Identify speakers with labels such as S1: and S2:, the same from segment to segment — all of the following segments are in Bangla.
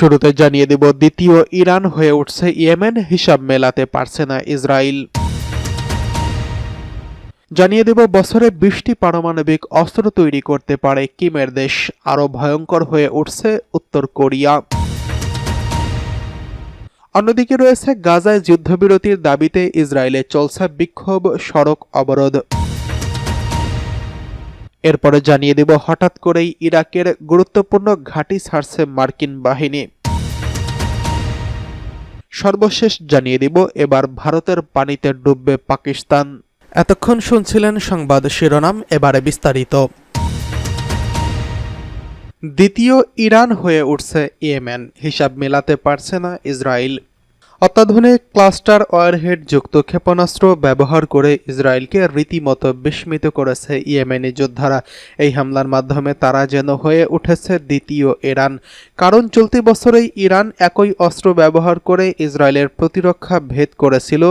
S1: শুরুতে জানিয়ে দেব, দ্বিতীয় ইরান হয়ে উঠছে ইয়েমেন, হিসাব মেলাতে পারছে না ইসরায়েল। জানিয়ে দেব, বছরে 20টি পারমাণবিক অস্ত্র তৈরি করতে পারে কিমের দেশ, আরও ভয়ঙ্কর হয়ে উঠছে উত্তর কোরিয়া। অন্যদিকে রয়েছে গাজায় যুদ্ধবিরতির দাবিতে ইসরায়েলে চলছে বিক্ষোভ, সড়ক অবরোধ। এরপরে জানিয়ে দেব, হঠাৎ করেই ইরাকের গুরুত্বপূর্ণ ঘাঁটি ছাড়ছে মার্কিন বাহিনী। সর্বশেষ জানিয়ে দিব, এবার ভারতের পানিতে ডুববে পাকিস্তান। এতক্ষণ শুনছিলেন সংবাদ শিরোনাম, এবারে বিস্তারিত। দ্বিতীয় ইরান হয়ে উঠছে ইয়েমেন, হিসাব মেলাতে পারছে না ইসরায়েল। অত্যাধুনিক ক্লাস্টার ওয়ারহেড যুক্ত ক্ষেপণাস্ত্র ব্যবহার করে ইসরায়েলকে রীতিমতো বিস্মিত করেছে ইয়েমেনি যোদ্ধারা। এই হামলার মাধ্যমে তারা যেন হয়ে উঠেছে দ্বিতীয় ইরান। কারণ চলতি বছরেই ইরান একই অস্ত্র ব্যবহার করে ইসরায়েলের প্রতিরক্ষা ভেদ করেছিল।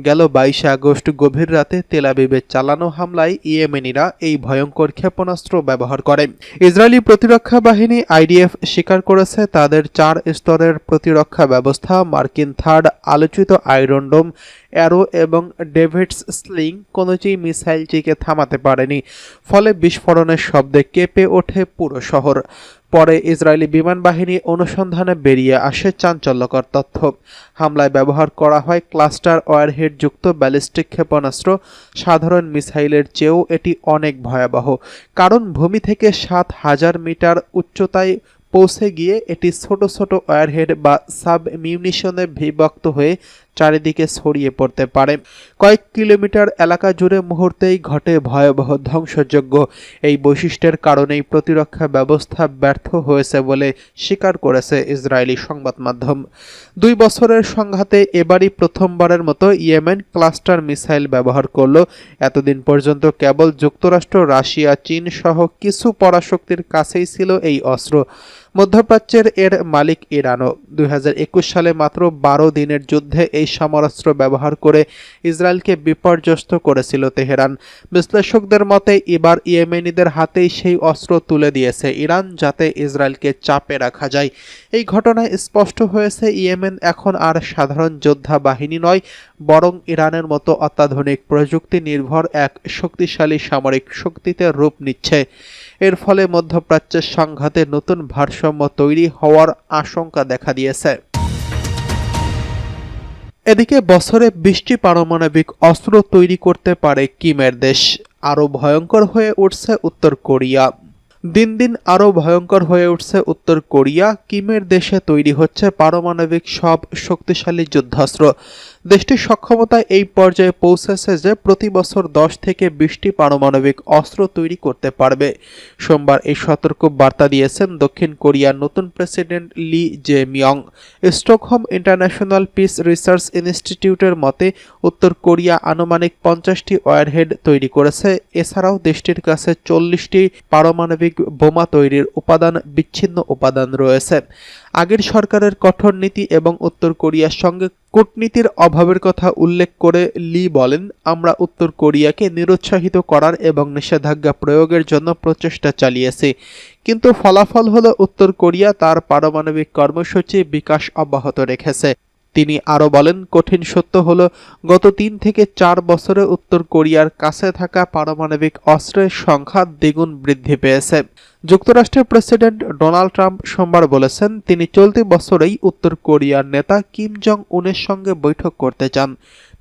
S1: গেল 22 আগস্ট গভীর রাতে তেল আবিবে চালানো হামলায় ইয়েমেনিরা এই ভয়ঙ্কর ক্ষেপণাস্ত্র ব্যবহার করে। ইসরায়েলি প্রতিরক্ষা বাহিনী আইডিএফ স্বীকার করেছে তাদের 4 স্তরের প্রতিরক্ষা ব্যবস্থা মার্কিন থার্ড আলোচিত আয়রন ডোম, অ্যারো এবং ডেভিডস স্লিং কোনোটিই মিসাইলটিকে থামাতে পারেনি। ফলে বিস্ফোরণের শব্দে কেঁপে ওঠে পুরো শহর। পরে ইসরায়েলি বিমান বাহিনী অনুসন্ধানে বেরিয়ে আসে চাঞ্চল্যকর তথ্য। হামলায় ব্যবহার করা হয় ক্লাস্টার ওয়ারহেড যুক্ত ব্যালিস্টিক ক্ষেপণাস্ত্র। সাধারণ মিসাইলের চেয়েও এটি অনেক ভয়াবহ, কারণ ভূমি থেকে 7,000 মিটার উচ্চতায় পৌঁছে গিয়ে এটি ছোট ছোট ওয়ারহেড বা সাব মিউনিশনে বিভক্ত হয়ে চারিদিকে ছড়িয়ে পড়তে পারে। কয়েক কিলোমিটার এলাকা জুড়ে মুহূর্তেই ঘটে ভয়াবহ ধ্বংসযজ্ঞ। এই বৈশিষ্ট্যের কারণেই প্রতিরক্ষা ব্যবস্থা ব্যর্থ হয়েছে বলে স্বীকার করেছে ইসরায়েলি সংবাদ মাধ্যম। 2 বছরের সংঘাতে এবারই প্রথমবারের মতো ইয়েমেন ক্লাস্টার মিসাইল ব্যবহার করল। এতদিন পর্যন্ত কেবল যুক্তরাষ্ট্র, রাশিয়া, চীন সহ কিছু পরাশক্তির কাছেই ছিল এই অস্ত্র। মধ্যপ্রাচ্যের এর মালিক ইরানও 2021 সালে মাত্র 12 দিনের যুদ্ধে এই সমরাস্ত্র ব্যবহার করে ইসরায়েলকে বিপর্যস্ত করেছিল তেহরান। বিশ্লেষকদের মতে এবার ইয়েমেনিদের হাতেই সেই অস্ত্র তুলে দিয়েছে ইরান, যাতে ইসরায়েলকে চাপে রাখা যায়। এই ঘটনায় স্পষ্ট হয়েছে ইয়েমেন এখন আর সাধারণ যোদ্ধা বাহিনী নয়, বরং ইরানের মতো অত্যাধুনিক প্রযুক্তি নির্ভর এক শক্তিশালী সামরিক শক্তিতে রূপ নিচ্ছে। এর ফলে মধ্যপ্রাচ্যের সংঘাতে নতুন ভারসাম্য তৈরি হওয়ার আশঙ্কা দেখা দিয়েছে। এদিকে বছরে 20টি পারমাণবিক অস্ত্র তৈরি করতে পারে কিমের দেশ, আরও ভয়ঙ্কর হয়ে উঠছে উত্তর কোরিয়া। দিন দিন আরও ভয়ঙ্কর হয়ে উঠছে উত্তর কোরিয়া। কিমের দেশে তৈরি হচ্ছে পারমাণবিক সব শক্তিশালী যুদ্ধাস্ত্র। দেশটির সক্ষমতা এই পর্যায়ে পৌঁছেছে যে প্রতি বছর 10 থেকে 20টি পারমাণবিক অস্ত্র তৈরি করতে পারবে। সোমবার এই সতর্ক বার্তা দিয়েছেন দক্ষিণ কোরিয়ার নতুন president Lee Jae Miyong. Stockholm international piece research ইনস্টিটিউটের মতে উত্তর কোরিয়া আনুমানিক 50টি ওয়ারহেড তৈরি করেছে। এছাড়াও দেশটির কাছে 40টি পারমাণবিক বোমা তৈরির বিচ্ছিন্ন উপাদান রয়েছে। আগের সরকারের কঠোর নীতি এবং উত্তর কোরিয়ার সঙ্গে কূটনীতির অভাবের কথা উল্লেখ করে লি বলেন, আমরা উত্তর কোরিয়াকে নিরুৎসাহিত করার এবং নিষেধাজ্ঞা প্রয়োগের জন্য প্রচেষ্টা চালিয়েছি, কিন্তু ফলাফল হলো উত্তর কোরিয়া তার পারমাণবিক কর্মসূচি বিকাশ অব্যাহত রেখেছে। তিনি আরও বলেন, কঠিন সত্য হলো গত 3 থেকে 4 বছরে উত্তর কোরিয়ার কাছে থাকা পারমাণবিক অস্ত্রের সংখ্যা দ্বিগুণ বৃদ্ধি পেয়েছে। যুক্তরাষ্ট্রের প্রেসিডেন্ট ডোনাল্ড ট্রাম্প সোমবার বলেছেন তিনি চলতি বছরেই উত্তর কোরিয়ার নেতা কিম জং উনের সঙ্গে বৈঠক করতে চান।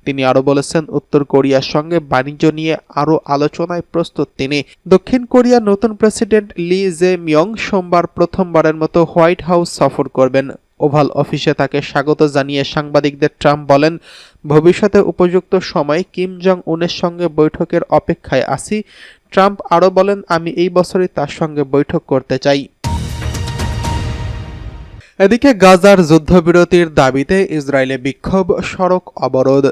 S1: তিনি আরও বলেছেন উত্তর কোরিয়ার সঙ্গে বাণিজ্য নিয়ে আরও আলোচনায় প্রস্তুত তিনি। দক্ষিণ কোরিয়ার নতুন প্রেসিডেন্ট লি জে মিয়ং সোমবার প্রথমবারের মতো হোয়াইট হাউস সফর করবেন। ওভাল অফিসে তাকে স্বাগত জানিয়ে সাংবাদিকদের ট্রাম্প বলেন, ভবিষ্যতে উপযুক্ত সময় কিম জং উনের সঙ্গে বৈঠকের অপেক্ষায় আছি। ট্রাম্প আরও বলেন, আমি এই বছরই তার সঙ্গে বৈঠক করতে চাই। এদিকে গাজার যুদ্ধবিরতির দাবিতে ইসরায়েলে বিক্ষোভ, সড়ক অবরোধ।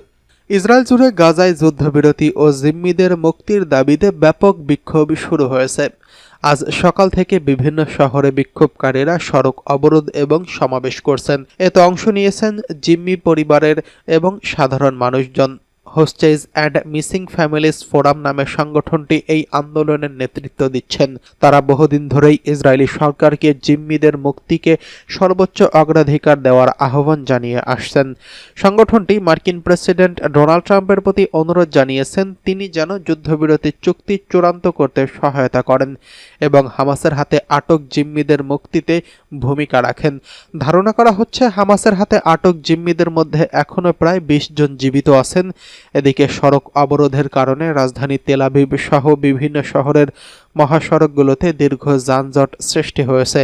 S1: ইসরায়েল জুড়ে গাজায় যুদ্ধবিরতি ও জিম্মিদের মুক্তির দাবিতে ব্যাপক বিক্ষোভ শুরু হয়েছে। আজ সকাল থেকে বিভিন্ন শহরে বিক্ষোভকারীরা সড়ক অবরোধ এবং সমাবেশ করছেন। এতে অংশ নিয়েছেন জিম্মি পরিবারের এবং সাধারণ মানুষজন। Hostess and missing families forum নামে সংগঠনটি এই আন্দোলনের নেতৃত্ব দিচ্ছেন। তারা বহুদিন ধরেই ইসরায়েলি সরকারকে জিম্মিদের মুক্তিকে সর্বোচ্চ অগ্রাধিকার দেওয়ার আহ্বান জানিয়ে আসছেন। সংগঠনটি মার্কিন প্রেসিডেন্ট ডোনাল্ড ট্রাম্পের প্রতি অনুরোধ জানিয়েছেন তিনি যেন যুদ্ধবিরতি চুক্তি চূড়ান্ত করতে সহায়তা করেন এবং হামাসের হাতে আটক জিম্মিদের মুক্তিতে ভূমিকা রাখেন। ধারণা করা হচ্ছে হামাসের হাতে আটক জিম্মিদের মধ্যে এখনও প্রায় ২০ জন জীবিত আছেন। এদিকে সড়ক অবরোধের কারণে রাজধানী তেল আবিব সহ বিভিন্ন শহরের মহাসড়কগুলোতে দীর্ঘ যানজট সৃষ্টি হয়েছে।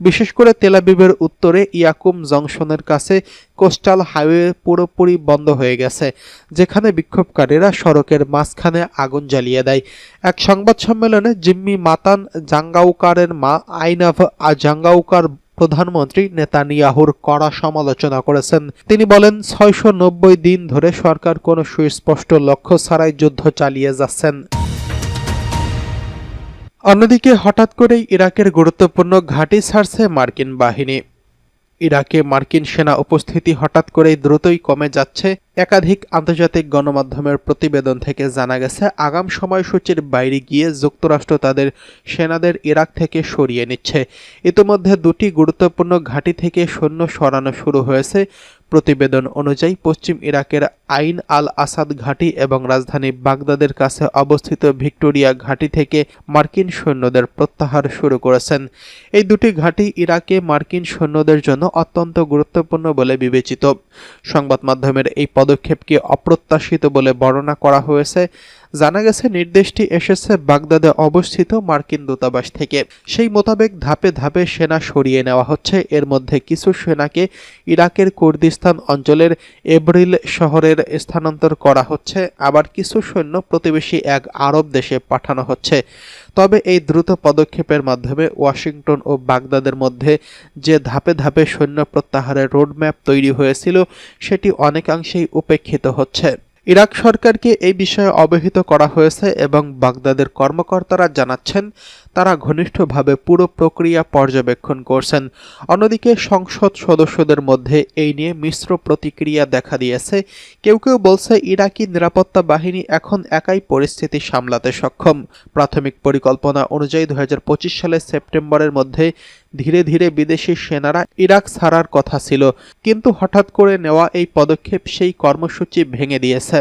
S1: বিশেষ করে তেল আবিবের উত্তরে ইয়াকুম জংশনের কাছে কোস্টাল হাইওয়ে পুরোপুরি বন্ধ হয়ে গেছে, যেখানে বিক্ষোভকারীরা সড়কের মাঝখানে আগুন জ্বালিয়ে দেয়। এক সংবাদ সম্মেলনে জিম্মি মাতান জাঙ্গাউকারের মা আইনাভ জাঙ্গাউকার প্রধানমন্ত্রী নেতানিয়াহুর কড়া সমালোচনা করেছেন। তিনি বলেন ৬৯০ দিন ধরে সরকার কোনো সুস্পষ্ট লক্ষ্য ছাড়াই যুদ্ধ চালিয়ে যাচ্ছেন। অন্যদিকে হঠাৎ করেই ইরাকের গুরুত্বপূর্ণ ঘাঁটি ছাড়ছে মার্কিন বাহিনী। ইরাকে মার্কিন সেনা উপস্থিতি হঠাৎ করেই দ্রুতই কমে যাচ্ছে। একাধিক আন্তর্জাতিক গণমাধ্যমের প্রতিবেদন থেকে জানা গেছে আগাম সময়সূচির বাইরে গিয়ে যুক্তরাষ্ট্র তাদের সেনাদের ইরাক থেকে সরিয়ে নিচ্ছে। ইতিমধ্যে দুটি গুরুত্বপূর্ণ ঘাঁটি থেকে সৈন্য সরানো শুরু হয়েছে। প্রতিবেদন অনুযায়ী পশ্চিম ইরাকের আইন আল আসাদ ঘাঁটি এবং রাজধানী বাগদাদের কাছে অবস্থিত ভিক্টোরিয়া ঘাঁটি থেকে মার্কিন সৈন্যদের প্রত্যাহার শুরু করেছেন। এই দুটি ঘাঁটি ইরাকে মার্কিন সৈন্যদের জন্য অত্যন্ত গুরুত্বপূর্ণ বলে বিবেচিত। সংবাদ মাধ্যমের এই পদক্ষেপকে অপ্রত্যাশিত বলে বর্ণনা করা হয়েছে। জানা গেছে নির্দেশটি এসেছে বাগদাদে অবস্থিত মার্কিন দূতাবাস থেকে। সেই মোতাবেক ধাপে ধাপে সেনা সরিয়ে নেওয়া হচ্ছে। এর মধ্যে কিছু সেনাকে ইরাকের কুর্দিস্তান অঞ্চলের এব্রিল শহরের স্থানান্তর করা হচ্ছে, আবার কিছু সৈন্য প্রতিবেশী এক আরব দেশে পাঠানো হচ্ছে। তবে এই দ্রুত পদক্ষেপের মাধ্যমে ওয়াশিংটন ও বাগদাদের মধ্যে যে ধাপে ধাপে সৈন্য প্রত্যাহারের রোডম্যাপ তৈরি হয়েছিল সেটি অনেকাংশেই উপেক্ষিত হচ্ছে। ইরাক সরকারকে এই বিষয়ে অবহিত করা হয়েছে এবং বাগদাদের কর্মকর্তারা জানাচ্ছেন তারা ঘনিষ্ঠভাবে পুরো প্রক্রিয়া পর্যবেক্ষণ করছেন। অন্যদিকে সংসদ সদস্যদের মধ্যে এই নিয়ে মিশ্র প্রতিক্রিয়া দেখা দিয়েছে। কেউ কেউ বলছে ইরাকি নিরাপত্তা বাহিনী এখন একাই পরিস্থিতি সামলাতে সক্ষম। প্রাথমিক পরিকল্পনা অনুযায়ী ২০২৫ সালের সেপ্টেম্বরের মধ্যে ধীরে ধীরে বিদেশি সেনারা ইরাক ছাড়ার কথা ছিল, কিন্তু হঠাৎ করে নেওয়া এই পদক্ষেপ সেই কর্মসূচি ভেঙে দিয়েছে।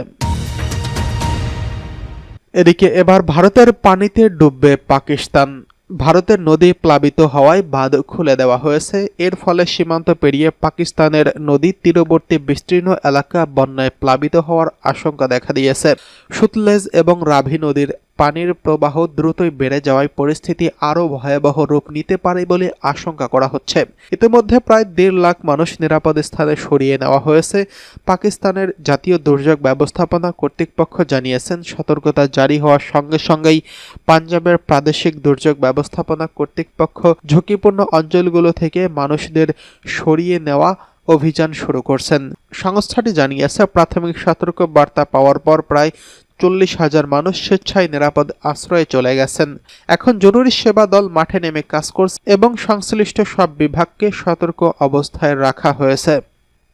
S1: এদিকে এবার ভারতের পানিতে ডুববে পাকিস্তান। ভারতের নদী প্লাবিত হওয়ায় বাঁধ খুলে দেওয়া হয়েছে। এর ফলে সীমান্ত পেরিয়ে পাকিস্তানের নদী তীরবর্তী বিস্তীর্ণ এলাকা বন্যায় প্লাবিত হওয়ার আশঙ্কা দেখা দিয়েছে। সুতলেজ এবং রাভি নদীর পানির প্রবাহ দ্রুতই বেড়ে যাওয়ায় পরিস্থিতি আরও ভয়াবহ রূপ নিতে পারে বলে আশঙ্কা করা হচ্ছে। ইতিমধ্যে প্রায় ১.৫ লাখ মানুষ নিরাপদ স্থানে সরিয়ে নেওয়া হয়েছে। পাকিস্তানের জাতীয় দুর্যোগ ব্যবস্থাপনা কর্তৃপক্ষ জানিয়েছেন সতর্কতা জারি হওয়ার সঙ্গে সঙ্গেই পাঞ্জাবের প্রাদেশিক দুর্যোগ ব্যবস্থাপনা কর্তৃপক্ষ ঝুঁকিপূর্ণ অঞ্চলগুলো থেকে মানুষদের সরিয়ে নেওয়া অভিযান শুরু করছেন। সংস্থাটি জানিয়েছে প্রাথমিক সতর্ক বার্তা পাওয়ার পর প্রায় ৪০,০০০ মানুষ স্বেচ্ছায় নিরাপদ আশ্রয়ে চলে গেছেন। এখন জরুরি সেবা দল মাঠে নেমে কাজ করছে এবং সংশ্লিষ্ট সব বিভাগকে সতর্ক অবস্থায় রাখা হয়েছে।